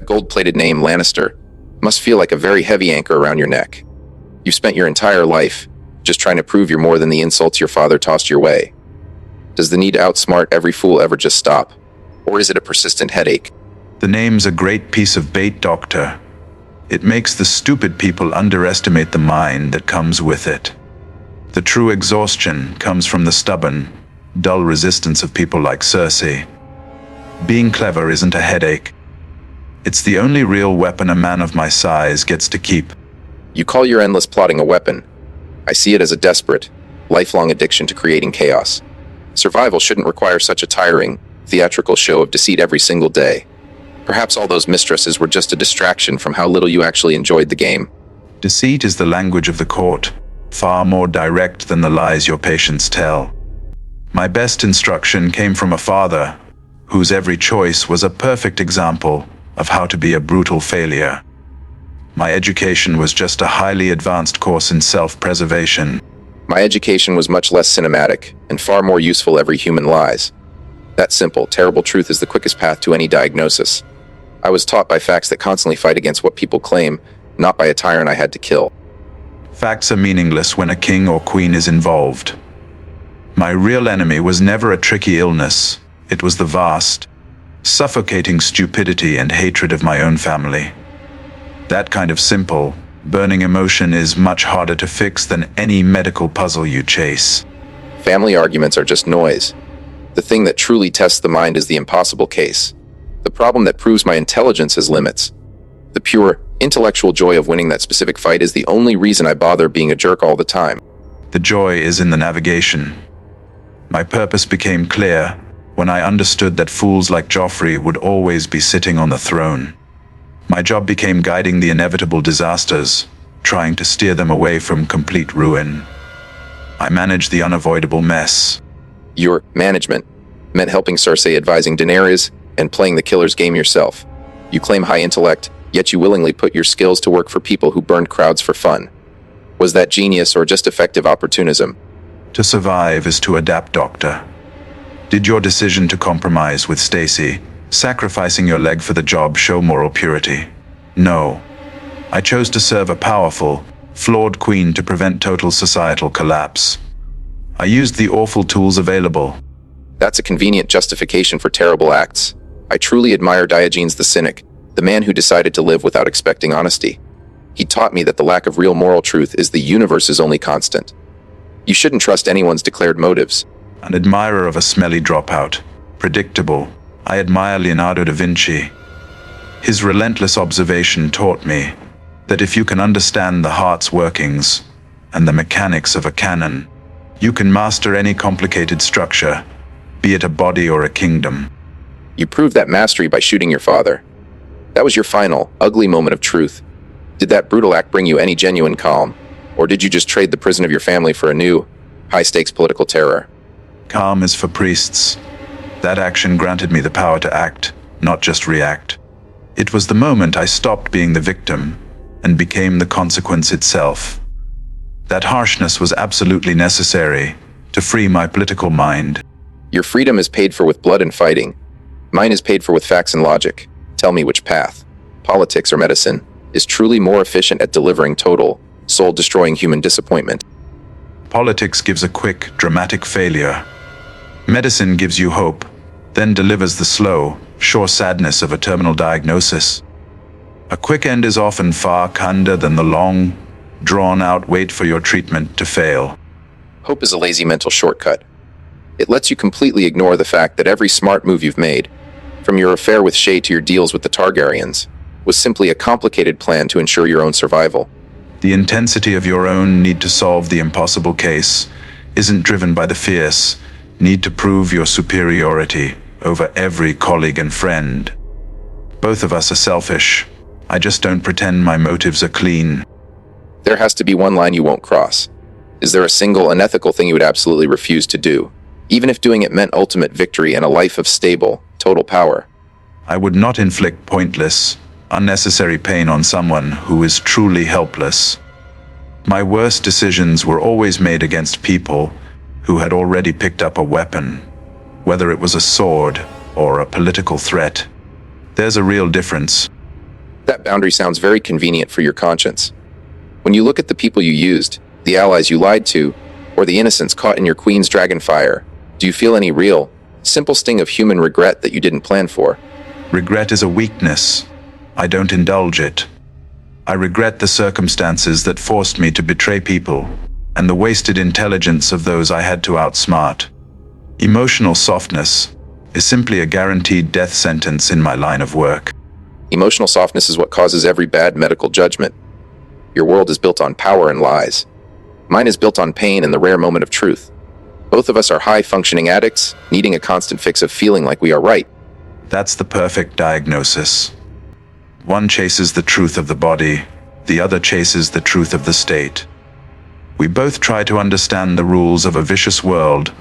That gold-plated name, Lannister, must feel like a very heavy anchor around your neck. You've spent your entire life just trying to prove you're more than the insults your father tossed your way. Does the need to outsmart every fool ever just stop? Or is it a persistent headache? The name's a great piece of bait, Doctor. It makes the stupid people underestimate the mind that comes with it. The true exhaustion comes from the stubborn, dull resistance of people like Cersei. Being clever isn't a headache. It's the only real weapon a man of my size gets to keep. You call your endless plotting a weapon. I see it as a desperate, lifelong addiction to creating chaos. Survival shouldn't require such a tiring, theatrical show of deceit every single day. Perhaps all those mistresses were just a distraction from how little you actually enjoyed the game. Deceit is the language of the court, far more direct than the lies your patients tell. My best instruction came from a father, whose every choice was a perfect example of how to be a brutal failure. My education was just a highly advanced course in self-preservation. My education was much less cinematic, and far more useful. Every human lies. That simple, terrible truth is the quickest path to any diagnosis. I was taught by facts that constantly fight against what people claim, not by a tyrant I had to kill. Facts are meaningless when a king or queen is involved. My real enemy was never a tricky illness. It was the vast, suffocating stupidity and hatred of my own family. That kind of simple, burning emotion is much harder to fix than any medical puzzle you chase. Family arguments are just noise. The thing that truly tests the mind is the impossible case. The problem that proves my intelligence has limits. The pure, intellectual joy of winning that specific fight is the only reason I bother being a jerk all the time. The joy is in the navigation. My purpose became clear when I understood that fools like Joffrey would always be sitting on the throne. My job became guiding the inevitable disasters, trying to steer them away from complete ruin. I managed the unavoidable mess. Your management meant helping Cersei, advising Daenerys, and playing the killer's game yourself. You claim high intellect, yet you willingly put your skills to work for people who burned crowds for fun. Was that genius or just effective opportunism? To survive is to adapt, Doctor. Did your decision to compromise with Stacey, sacrificing your leg for the job, show moral purity? No. I chose to serve a powerful, flawed queen to prevent total societal collapse. I used the awful tools available. That's a convenient justification for terrible acts. I truly admire Diogenes the cynic, the man who decided to live without expecting honesty. He taught me that the lack of real moral truth is the universe's only constant. You shouldn't trust anyone's declared motives. An admirer of a smelly dropout, predictable, I admire Leonardo da Vinci. His relentless observation taught me that if you can understand the heart's workings and the mechanics of a cannon, you can master any complicated structure, be it a body or a kingdom. You proved that mastery by shooting your father. That was your final, ugly moment of truth. Did that brutal act bring you any genuine calm? Or did you just trade the prison of your family for a new, high-stakes political terror? Calm is for priests. That action granted me the power to act, not just react. It was the moment I stopped being the victim and became the consequence itself. That harshness was absolutely necessary to free my political mind. Your freedom is paid for with blood and fighting. Mine is paid for with facts and logic. Tell me which path, politics or medicine, is truly more efficient at delivering total, soul-destroying human disappointment. Politics gives a quick, dramatic failure. Medicine gives you hope, then delivers the slow, sure sadness of a terminal diagnosis. A quick end is often far kinder than the long, drawn-out wait for your treatment to fail. Hope is a lazy mental shortcut. It lets you completely ignore the fact that every smart move you've made, from your affair with Shay to your deals with the Targaryens, was simply a complicated plan to ensure your own survival. The intensity of your own need to solve the impossible case isn't driven by the fierce need to prove your superiority over every colleague and friend. Both of us are selfish. I just don't pretend my motives are clean. There has to be one line you won't cross. Is there a single unethical thing you would absolutely refuse to do, even if doing it meant ultimate victory and a life of stable, total power? I would not inflict pointless, unnecessary pain on someone who is truly helpless. My worst decisions were always made against people who had already picked up a weapon, whether it was a sword or a political threat. There's a real difference. That boundary sounds very convenient for your conscience. When you look at the people you used, the allies you lied to, or the innocents caught in your queen's dragon fire, do you feel any real, simple sting of human regret that you didn't plan for? Regret is a weakness. I don't indulge it. I regret the circumstances that forced me to betray people, and the wasted intelligence of those I had to outsmart. Emotional softness is simply a guaranteed death sentence in my line of work. Emotional softness is what causes every bad medical judgment. Your world is built on power and lies. Mine is built on pain and the rare moment of truth. Both of us are high-functioning addicts, needing a constant fix of feeling like we are right. That's the perfect diagnosis. One chases the truth of the body, the other chases the truth of the state. We both try to understand the rules of a vicious world,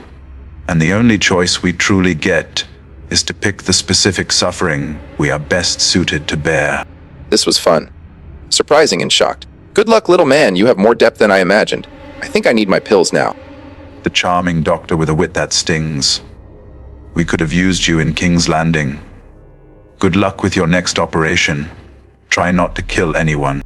and the only choice we truly get is to pick the specific suffering we are best suited to bear. This was fun. Surprising and shocked. Good luck, little man, you have more depth than I imagined. I think I need my pills now. The charming doctor with a wit that stings. We could have used you in King's Landing. Good luck with your next operation. Try not to kill anyone.